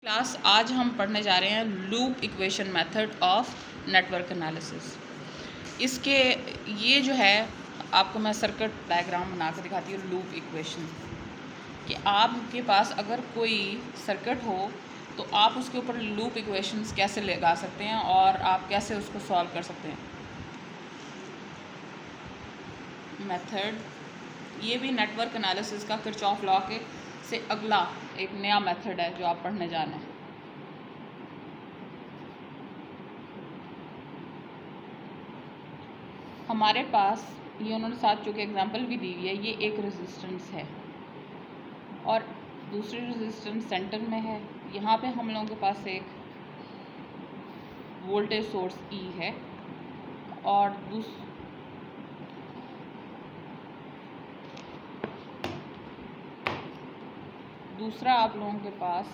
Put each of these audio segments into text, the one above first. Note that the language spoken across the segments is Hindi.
क्लास आज हम पढ़ने जा रहे हैं loop equation method of network analysis. इसके ये जो है आपको मैं सर्किट डायग्राम बना के दिखाती हूँ लूप इक्वेशन कि आपके पास अगर कोई सर्किट हो तो आप उसके ऊपर लूप इक्वेशंस कैसे लगा सकते हैं और आप कैसे उसको सॉल्व कर सकते हैं। मेथड ये भी नेटवर्क एनालिसिस का किरचॉफ लॉ के से अगला एक नया मेथड है जो आप पढ़ने जाना है। हमारे पास ये उन्होंने साथ चूँकि एग्जांपल भी दी हुई है, ये एक रेजिस्टेंस है और दूसरी रेजिस्टेंस सेंटर में है। यहाँ पे हम लोगों के पास एक वोल्टेज सोर्स E है और दूसरा आप लोगों के पास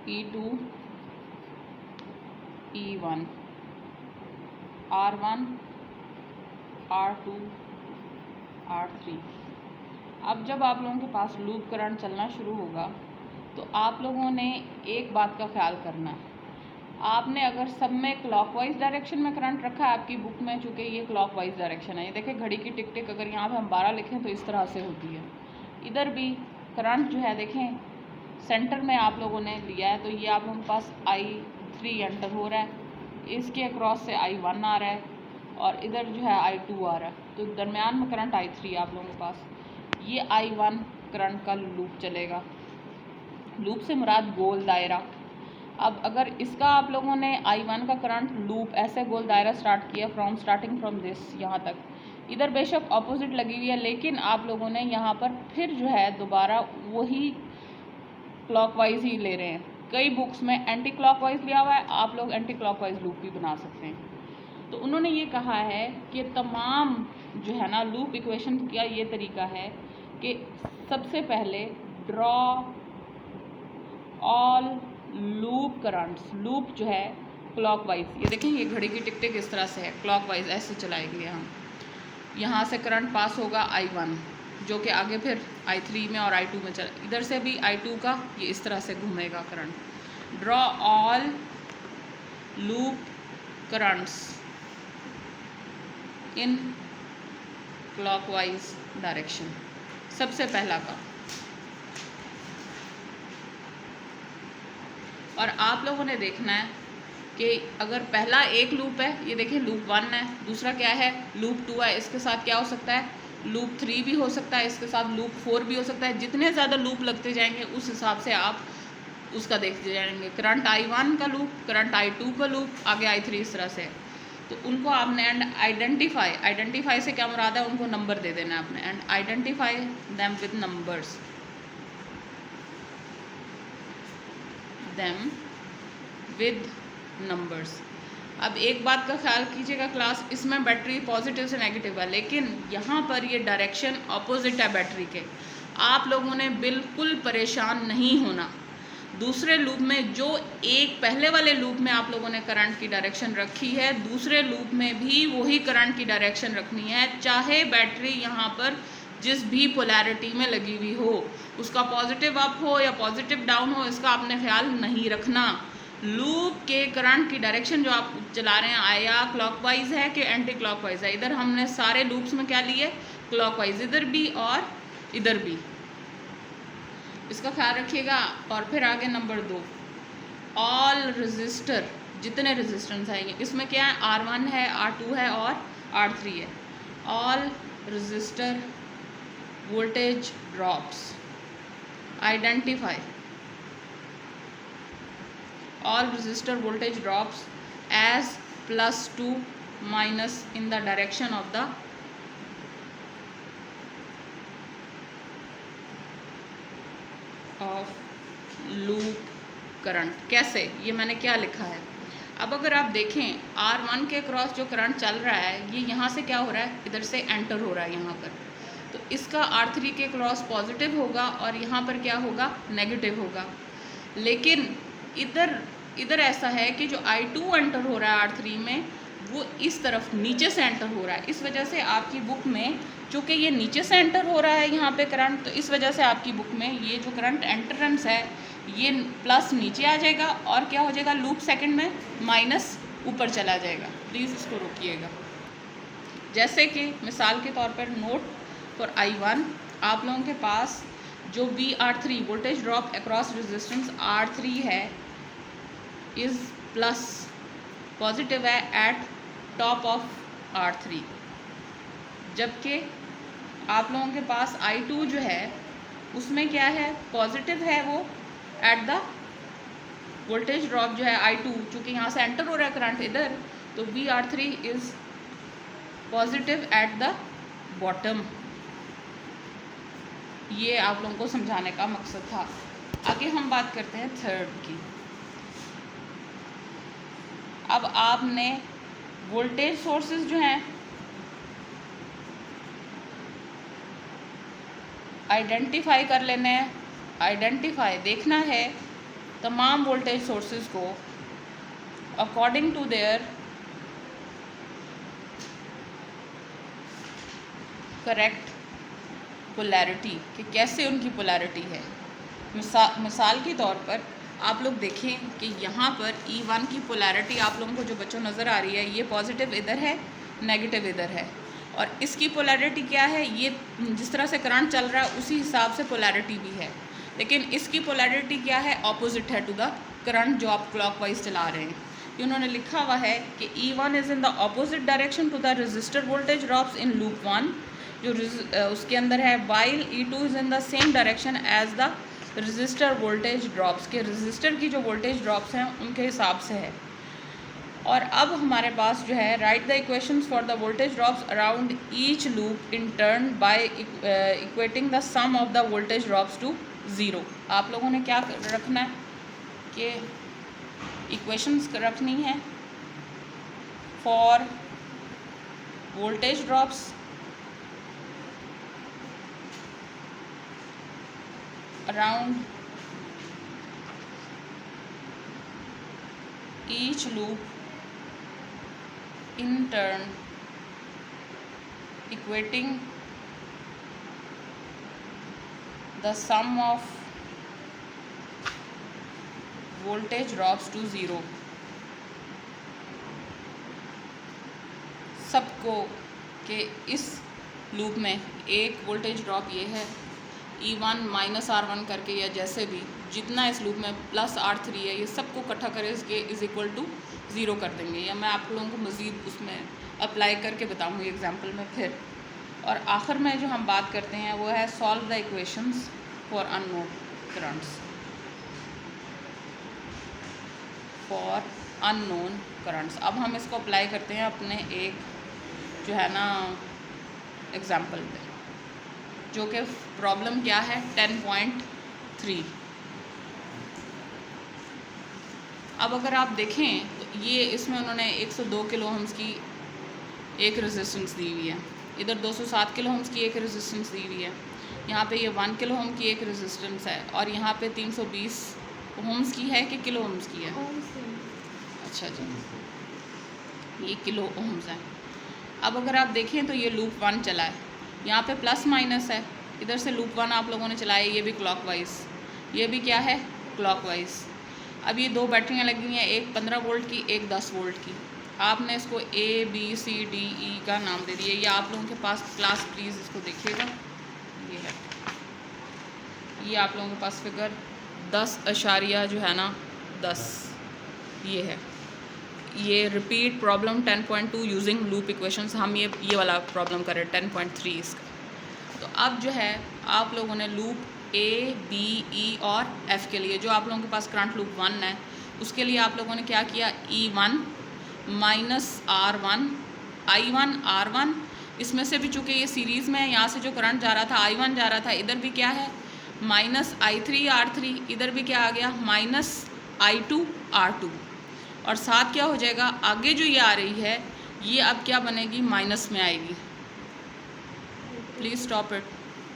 E2 E1 R1 R2 R3। अब जब आप लोगों के पास लूप करंट चलना शुरू होगा तो आप लोगों ने एक बात का ख्याल करना है। आपने अगर सब में क्लॉकवाइज डायरेक्शन में करंट रखा है आपकी बुक में, चूँकि ये क्लॉकवाइज डायरेक्शन है, ये देखें घड़ी की टिक टिक, अगर यहाँ पे हम 12 लिखें तो इस तरह से होती है। इधर भी करंट जो है देखें सेंटर में आप लोगों ने लिया है तो ये आप लोगों के पास I3 एंटर हो रहा है, इसके अक्रॉस से I1 आ रहा है और इधर जो है I2 आ रहा है, तो दरमियान में करंट I3 आप लोगों के पास। ये I1 करंट का लूप चलेगा, लूप से मुराद गोल दायरा। अब अगर इसका आप लोगों ने I1 का करंट लूप ऐसे गोल दायरा स्टार्ट किया स्टार्टिंग फ्रॉम दिस यहाँ तक, इधर बेशक ऑपोजिट लगी हुई है लेकिन आप लोगों ने यहाँ पर फिर जो है दोबारा वही क्लॉकवाइज ही ले रहे हैं। कई बुक्स में एंटी क्लॉकवाइज लिया हुआ है, आप लोग एंटी क्लॉकवाइज लूप भी बना सकते हैं। तो उन्होंने ये कहा है कि तमाम जो है ना लूप इक्वेशन का ये तरीका है कि सबसे पहले draw all loop currents, loop जो है क्लॉकवाइज, ये देखें ये घड़ी की टिक टिक इस तरह से है, क्लॉकवाइज ऐसे चलाएंगे हम। यहाँ से करंट पास होगा I1 जो कि आगे फिर I3 में और I2 में चला, इधर से भी I2 का ये इस तरह से घूमेगा current. Draw all loop currents in clockwise direction, सबसे पहला का। और आप लोगों ने देखना है कि अगर पहला एक लूप है, ये देखें लूप 1 है, दूसरा क्या है लूप 2 है, इसके साथ क्या हो सकता है लूप 3 भी हो सकता है, इसके साथ लूप 4 भी हो सकता है। जितने ज़्यादा लूप लगते जाएंगे उस हिसाब से आप उसका देखते जाएंगे। करंट I1 का लूप, करंट I2 का लूप, आगे I3 इस तरह से। तो उनको आपने एंड आइडेंटिफाई से क्या मुराद है, उनको नंबर दे देना है आपने, and identify them with numbers, them with numbers. अब एक बात का ख्याल कीजिएगा क्लास, इसमें बैटरी पॉजिटिव से नेगेटिव है लेकिन यहाँ पर ये डायरेक्शन अपोजिट है बैटरी के। आप लोगों ने बिल्कुल परेशान नहीं होना। दूसरे लूप में जो एक पहले वाले लूप में आप लोगों ने करंट की डायरेक्शन रखी है, दूसरे लूप में भी वही करंट की डायरेक्शन रखनी है, चाहे बैटरी यहाँ पर जिस भी पोलैरिटी में लगी हुई हो, उसका पॉजिटिव अप हो या पॉजिटिव डाउन हो, इसका आपने ख्याल नहीं रखना। लूप के करंट की डायरेक्शन जो आप चला रहे हैं आया क्लॉकवाइज है कि एंटी क्लॉकवाइज है। इधर हमने सारे लूप्स में क्या लिए क्लॉकवाइज, इधर भी और इधर भी, इसका ख्याल रखिएगा। और फिर आगे नंबर 2, ऑल रजिस्टर, जितने रेजिस्टेंस आएंगे इसमें क्या है R1 है, R2 है और R3 है। All register voltage drops, identify all resistor voltage drops as +2 minus in the direction of the loop current। कैसे, ये मैंने क्या लिखा है। अब अगर आप देखें R1 के क्रॉस जो करंट चल रहा है ये यहाँ से क्या हो रहा है, इधर से एंटर हो रहा है यहाँ पर, तो इसका R3 के क्रॉस पॉजिटिव होगा और यहाँ पर क्या होगा नेगेटिव होगा। लेकिन इधर ऐसा है कि जो I2 एंटर हो रहा है R3 में वो इस तरफ नीचे से एंटर हो रहा है। इस वजह से आपकी बुक में चूँकि ये नीचे से एंटर हो रहा है यहाँ पे करंट, तो इस वजह से आपकी बुक में ये जो करंट एंट्रेंस है ये प्लस नीचे आ जाएगा और क्या हो जाएगा, लूप सेकंड में माइनस ऊपर चला जाएगा। प्लीज़ इसको रोकिएगा। जैसे कि मिसाल के तौर पर नोट फॉर I1, आप लोगों के पास जो VR3 voltage drop across resistance R3 है इज़ प्लस पॉजिटिव है एट टॉप ऑफ R3, जबकि आप लोगों के पास I2 जो है उसमें क्या है, पॉजिटिव है वो एट द वोल्टेज ड्रॉप जो है I2, चूँकि यहाँ से एंटर हो रहा है करंट इधर, तो VR3 is positive at the bottom. ये आप लोगों को समझाने का मकसद था। आगे हम बात करते हैं थर्ड की। अब आपने वोल्टेज सोर्सेज जो हैं आइडेंटिफाई कर लेने हैं। आइडेंटिफाई देखना है तमाम वोल्टेज सोर्सेज को according to their correct polarity, कि कैसे उनकी पोलैरिटी है। मिसाल के तौर पर आप लोग देखें कि यहाँ पर E1 की पोलैरिटी आप लोगों को जो बच्चों नज़र आ रही है, ये पॉजिटिव इधर है, नेगेटिव इधर है, और इसकी पोलैरिटी क्या है, ये जिस तरह से करंट चल रहा है उसी हिसाब से पोलैरिटी भी है, लेकिन इसकी पोलैरिटी क्या है, ऑपोजिट है टू द करंट जो आप क्लॉकवाइज चला रहे हैं। उन्होंने लिखा हुआ है कि E1 is in the opposite direction to the resistor voltage drops in loop 1, जो उसके अंदर है, while E2 is in the same direction as the resistor voltage drops, के रजिस्टर की जो वोल्टेज ड्रॉप्स हैं उनके हिसाब से है। और अब हमारे पास जो है, write the equations for the voltage drops around each loop in turn by equating the sum of the voltage drops to 0। आप लोगों ने क्या रखना है कि इक्वेशंस रखनी है for voltage drops around each loop in turn equating the sum of voltage drops to 0। सबको के इस लूप में एक वोल्टेज ड्रॉप ये है E1 माइनस R1 करके, या जैसे भी जितना इस लूप में प्लस R3 है, ये सबको इकट्ठा करें इसके इज़ इक्वल टू 0 कर देंगे, या मैं आप लोगों को मज़ीद उसमें अप्लाई करके बताऊँगी एग्जांपल में फिर। और आखिर में जो हम बात करते हैं वो है solve the equations for unknown currents, for unknown currents. अब हम इसको अप्लाई करते हैं अपने एक जो है ना एग्जांपल पे, जो कि प्रॉब्लम क्या है 10.3। अब अगर आप देखें तो ये इसमें उन्होंने 102 किलो ओम्स की एक रेजिस्टेंस दी हुई है, इधर 207 किलो ओम्स की एक रेजिस्टेंस दी हुई है, यहाँ पे ये 1 किलो ओम की एक रेजिस्टेंस है, और यहाँ पे 320 ओम्स की है कि किलो ओम्स की है, अच्छा जी ये किलो ओम्स है। अब अगर आप देखें तो ये लूप 1 चला है, यहाँ पे प्लस माइनस है, इधर से लूप 1 आप लोगों ने चलाया, ये भी क्लॉकवाइज, ये भी क्या है क्लॉकवाइज। अब ये दो बैटरियाँ लगी हुई हैं, एक 15 वोल्ट की, एक 10 वोल्ट की। आपने इसको ABCDE का नाम दे दिया। ये आप लोगों के पास क्लास, प्लीज़ इसको देखिएगा, ये है, ये आप लोगों के पास फिगर 10 अशारिया जो है ना 10 ये है। ये repeat problem 10.2 using loop equations, हम ये वाला प्रॉब्लम करें 10.3 इसका। तो अब जो है आप लोगों ने लूप A, B, E और F के लिए, जो आप लोगों के पास करंट लूप 1 है, उसके लिए आप लोगों ने क्या किया, E1 minus R1, I1 R1, इसमें से भी चूँकि ये सीरीज़ में है, यहाँ से जो करंट जा रहा था I1 जा रहा था, इधर भी क्या है माइनस I3 R3, इधर भी क्या आ गया माइनस I2 R2, और साथ क्या हो जाएगा, आगे जो ये आ रही है ये अब क्या बनेगी, माइनस में आएगी। Please stop it.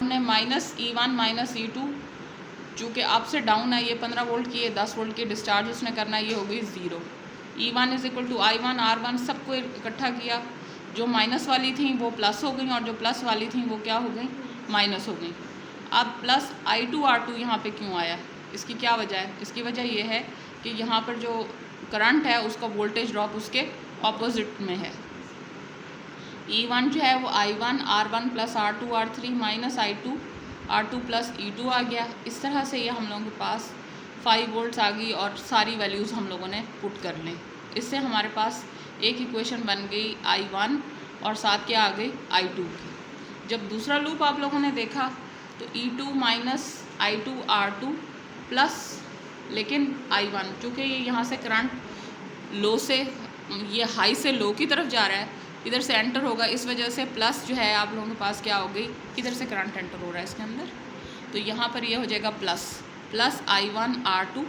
हमने माइनस E1 माइनस E2, चूँकि अप से डाउन है, ये 15 वोल्ट की, ये 10 वोल्ट की डिस्चार्ज उसने करना है, ये हो गई 0। E1 is equal to I1 R1 सबको इकट्ठा किया, जो माइनस वाली थी वो प्लस हो गई और जो प्लस वाली थी वो क्या हो गई, माइनस हो गई। अब प्लस I2 R2 यहाँ पे क्यों आया, इसकी क्या वजह है? इसकी वजह ये है कि यहाँ पर जो करंट है उसका वोल्टेज ड्रॉप उसके ऑपोजिट में है। E1 जो है वो I1 R1 plus R2 R3 minus I2 R2 plus E2 आ गया। इस तरह से ये हम लोगों के पास 5 वोल्ट्स आ गई और सारी वैल्यूज़ हम लोगों ने पुट कर लें। इससे हमारे पास एक इक्वेशन बन गई I1 और साथ क्या आ गई I2 की। जब दूसरा लूप आप लोगों ने देखा तो E2 minus I2 R2 plus, लेकिन I1 चूँकि ये यहाँ से करंट लो से, ये हाई से लो की तरफ जा रहा है, इधर से एंटर होगा, इस वजह से प्लस जो है आप लोगों के पास क्या हो गई, इधर से करंट एंटर हो रहा है इसके अंदर, तो यहाँ पर ये हो जाएगा plus I1 R2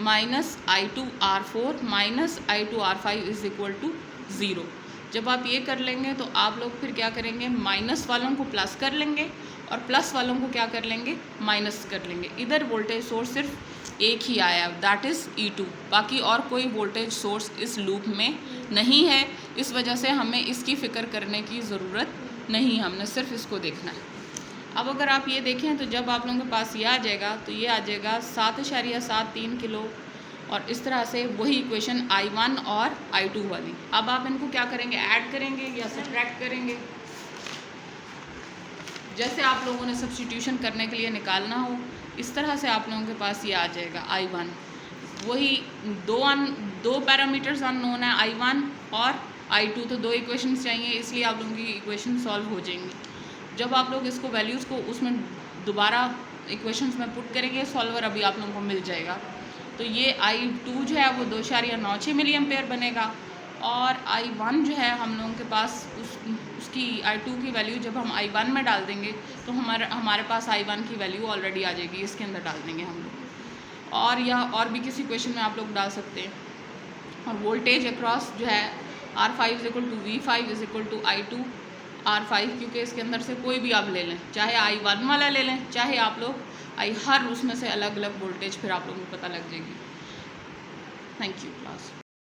minus I2 R4 minus I2 R5 is equal to 0। जब आप ये कर लेंगे तो आप लोग फिर क्या करेंगे, माइनस वालों को प्लस कर लेंगे और प्लस वालों को क्या कर लेंगे, माइनस कर लेंगे। इधर वोल्टेज सोर्स सिर्फ एक ही आया, दैट इज़ E2, बाकी और कोई वोल्टेज सोर्स इस लूप में नहीं है। इस वजह से हमें इसकी फ़िक्र करने की ज़रूरत नहीं, हमने सिर्फ इसको देखना है। अब अगर आप ये देखें तो जब आप लोगों के पास ये आ जाएगा तो ये आ जाएगा 7.73 किलो, और इस तरह से वही इक्वेशन I1 और I2 वाली। अब आप इनको क्या करेंगे, ऐड करेंगे या सब्ट्रैक्ट करेंगे, जैसे आप लोगों ने सब्स्टिट्यूशन करने के लिए निकालना हो, इस तरह से आप लोगों के पास ये आ जाएगा I1। वही दो पैरामीटर्स अननोन है, I1 और I2, तो दो इक्वेशंस चाहिए, इसलिए आप लोगों की इक्वेशन सॉल्व हो जाएंगी। जब आप लोग इसको वैल्यूज़ को उसमें दोबारा इक्वेशंस में पुट करेंगे, सॉल्वर अभी आप लोगों को मिल जाएगा। तो ये I2 जो है वो 2.96 मिली एम्पेयर बनेगा, और I1 जो है हम लोगों के पास उसकी I2 की वैल्यू जब हम I1 में डाल देंगे तो हमारे पास I1 की वैल्यू ऑलरेडी आ जाएगी, इसके अंदर डाल देंगे हम लोग, और या और भी किसी क्वेश्चन में आप लोग डाल सकते हैं। और वोल्टेज अक्रॉस जो है R5 is equal to V5 is equal to I2 R5, क्योंकि इसके अंदर से कोई भी आप ले लें, चाहे I1 वाला ले लें, चाहे आप लोग हर उसमें से अलग अलग वोल्टेज फिर आप लोगों को पता लग जाएगी। Thank you class.